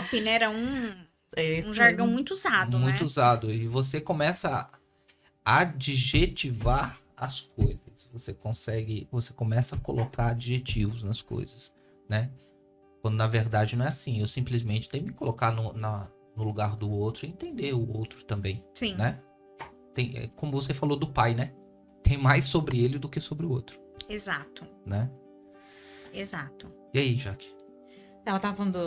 terapia era É um isso jargão mesmo. muito usado, Muito né? usado. E você começa a adjetivar as coisas. Você começa a colocar adjetivos nas coisas, né? Quando na verdade não é assim. Eu simplesmente tenho que me colocar no lugar do outro e entender o outro também, Sim, né? Como você falou do pai, né? Tem mais sobre ele do que sobre o outro, exato, né? exato. E aí, Jaque? Ela tava falando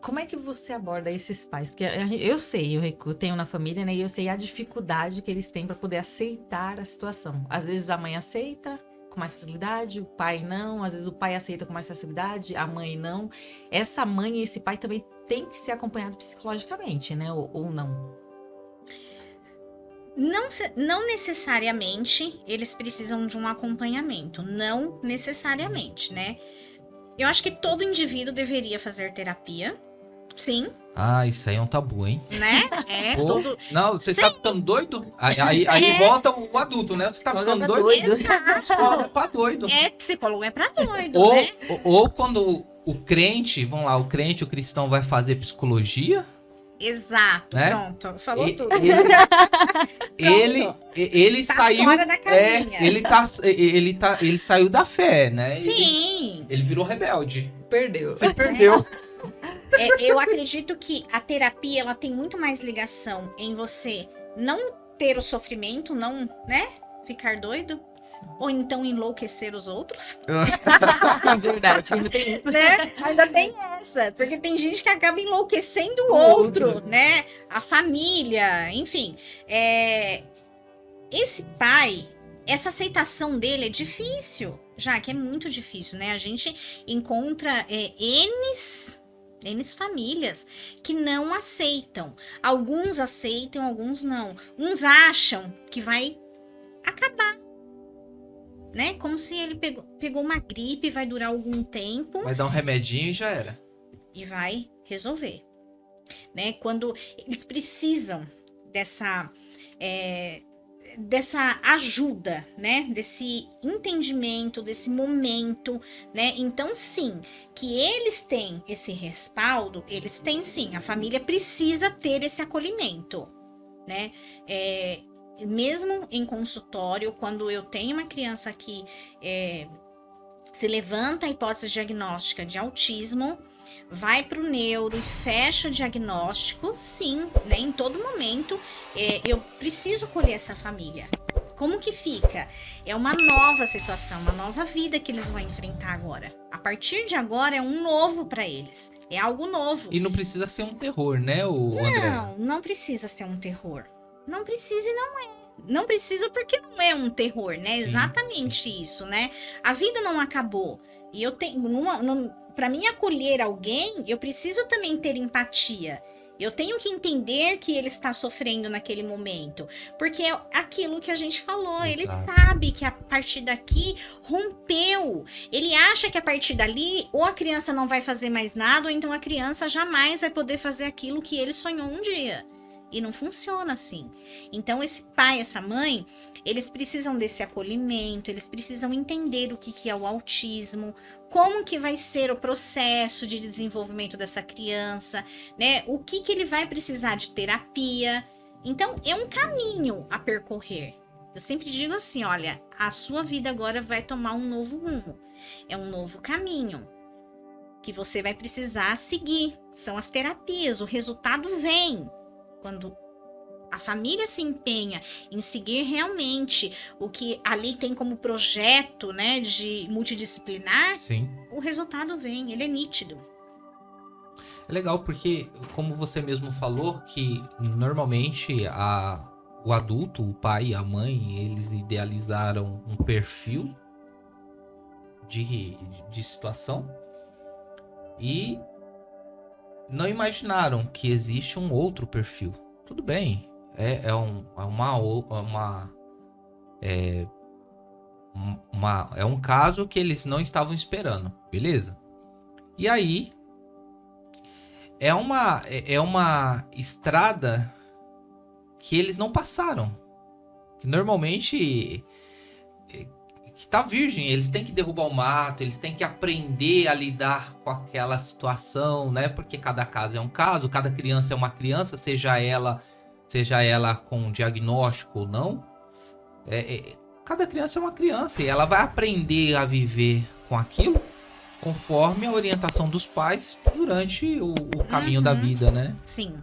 como é que você aborda esses pais? Porque eu sei, eu tenho na família, né? E eu sei a dificuldade que eles têm para poder aceitar a situação. Às vezes a mãe aceita com mais facilidade, o pai não. Às vezes o pai aceita com mais facilidade, a mãe não. Essa mãe e esse pai também tem que ser acompanhado psicologicamente, né? Ou não. Não necessariamente eles precisam de um acompanhamento, não necessariamente, né? Eu acho que todo indivíduo deveria fazer terapia, sim, Ah, isso aí é um tabu, hein? né? É, Pô, todo. não, você Sim. tá ficando doido? Aí É. volta o adulto, né? Você tá Psicólogo ficando é pra doido? doido. Psicólogo é pra doido. Psicólogo é pra doido, Ou, né? ou quando o crente, vamos lá, o cristão vai fazer psicologia, Exato, né? pronto, falou E- tudo. ele Tá saiu fora da casinha. ele saiu da fé, né? Sim. Ele virou rebelde. Perdeu. Você perdeu. Eu acredito que a terapia ela tem muito mais ligação em você não ter o sofrimento, não, né? Ficar doido. Ou então enlouquecer os outros, É verdade, ainda tem isso. né? Ainda tem essa. Porque tem gente que acaba enlouquecendo o O outro, outro. né? A família, enfim. Esse pai, essa aceitação dele é difícil. Já que é muito difícil, né? A gente encontra N famílias que não aceitam. Alguns aceitam, alguns não. Uns acham que vai acabar, né? Como se ele pegou uma gripe, vai durar algum tempo Vai dar um remedinho e já era. e vai resolver, né? Quando eles precisam dessa ajuda, né? Desse entendimento, desse momento, né? Então, sim, que eles têm esse respaldo, eles têm sim. A família precisa ter esse acolhimento, né? Mesmo em consultório, quando eu tenho uma criança que se levanta a hipótese diagnóstica de autismo, vai para o neuro e fecha o diagnóstico, sim, né? Em todo momento, eu preciso acolher essa família. Como que fica? É uma nova situação, uma nova vida que eles vão enfrentar agora. A partir de agora é um novo para eles, é algo novo. E não precisa ser um terror, né, o André? Não precisa ser um terror. Não precisa e não é. Não precisa porque não é um terror, né? Sim, Exatamente isso, né? A vida não acabou. E eu tenho, para mim acolher alguém, eu preciso também ter empatia. Eu tenho que entender que ele está sofrendo naquele momento. Porque é aquilo que a gente falou. Ele Exato. sabe que a partir daqui rompeu. Ele acha que a partir dali ou a criança não vai fazer mais nada, ou então a criança jamais vai poder fazer aquilo que ele sonhou um dia. E não funciona assim. Então, esse pai, essa mãe, eles precisam desse acolhimento, eles precisam entender o que é o autismo, como que vai ser o processo de desenvolvimento dessa criança, né? O que ele vai precisar de terapia. Então, é um caminho a percorrer. Eu sempre digo assim, olha, a sua vida agora vai tomar um novo rumo. É um novo caminho que você vai precisar seguir. São as terapias, o resultado vem. Quando a família se empenha em seguir realmente o que ali tem como projeto, né, de multidisciplinar, Sim. o resultado vem, ele é nítido. É legal porque, como você mesmo falou, que normalmente o adulto, o pai e a mãe, eles idealizaram um perfil de situação e não imaginaram que existe um outro perfil. Tudo bem, é um caso que eles não estavam esperando, beleza? E aí é uma estrada que eles não passaram. Que normalmente que tá virgem, eles têm que derrubar o mato, eles têm que aprender a lidar com aquela situação, né? Porque cada caso é um caso, cada criança é uma criança, seja ela com diagnóstico ou não. Cada criança é uma criança e ela vai aprender a viver com aquilo conforme a orientação dos pais durante o caminho da vida, né? Sim.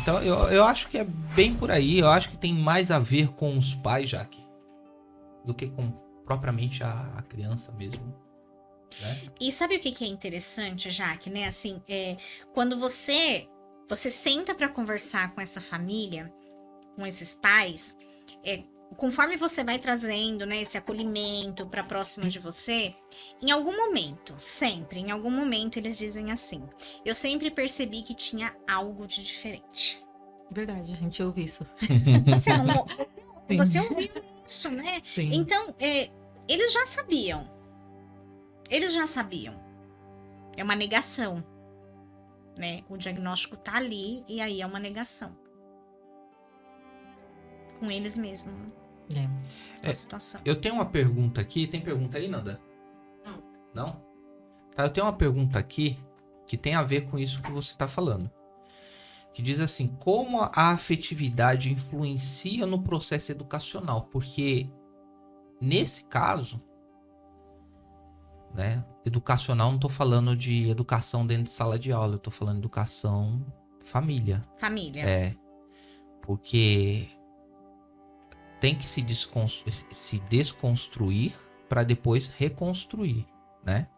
Então eu acho que é bem por aí. Eu acho que tem mais a ver com os pais, Jaque, do que com propriamente a criança mesmo, né? E sabe o que é interessante, Jaque, né? Assim, quando você senta para conversar com essa família, com esses pais, conforme você vai trazendo, né, esse acolhimento para próximo de você, em algum momento, em algum momento eles dizem assim: eu sempre percebi que tinha algo de diferente. Verdade, a gente ouve isso. Você ouviu isso, né? Sim. Então, eles já sabiam. É uma negação, né? O diagnóstico tá ali e aí é uma negação. Com eles mesmos, né? A situação. Eu tenho uma pergunta aqui. Tem pergunta aí, Nanda? Não. Não? Tá, eu tenho uma pergunta aqui que tem a ver com isso que você tá falando. Que diz assim: como a afetividade influencia no processo educacional? Porque nesse caso, né, educacional, não tô falando de educação dentro de sala de aula, eu tô falando de educação família. Família. Porque tem que se desconstruir para depois reconstruir, né?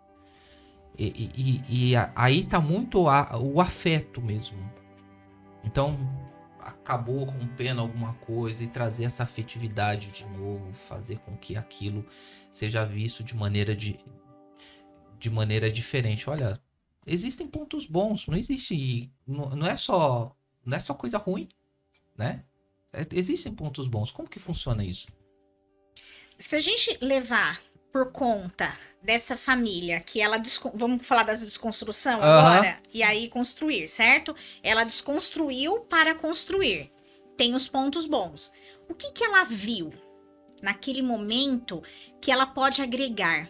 E aí tá muito o afeto mesmo. Então, acabou rompendo alguma coisa e trazer essa afetividade de novo, fazer com que aquilo seja visto de maneira diferente. Olha, existem pontos bons, não existe, não é só coisa ruim, né? Existem pontos bons. Como que funciona isso? Se a gente levar por conta dessa família que ela... Vamos falar da desconstrução agora? E aí construir, certo? Ela desconstruiu para construir. Tem os pontos bons. O que ela viu naquele momento que ela pode agregar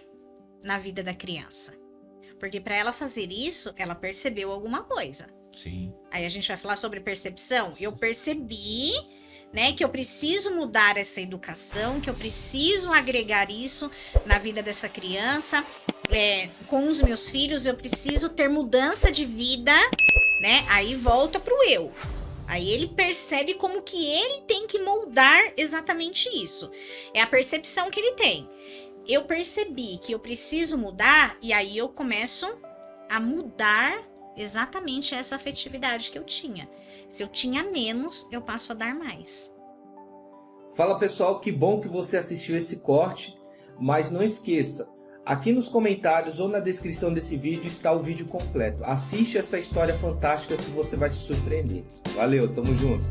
na vida da criança? Porque para ela fazer isso, ela percebeu alguma coisa. Sim. Aí a gente vai falar sobre percepção. Eu percebi, né, que eu preciso mudar essa educação, que eu preciso agregar isso na vida dessa criança, com os meus filhos, eu preciso ter mudança de vida, né? Aí volta pro eu. Aí ele percebe como que ele tem que moldar exatamente isso. É a percepção que ele tem. Eu percebi que eu preciso mudar e aí eu começo a mudar exatamente essa afetividade que eu tinha. Se eu tinha menos, eu passo a dar mais. Fala pessoal, que bom que você assistiu esse corte, mas não esqueça, aqui nos comentários ou na descrição desse vídeo está o vídeo completo. Assiste essa história fantástica que você vai se surpreender. Valeu, tamo junto!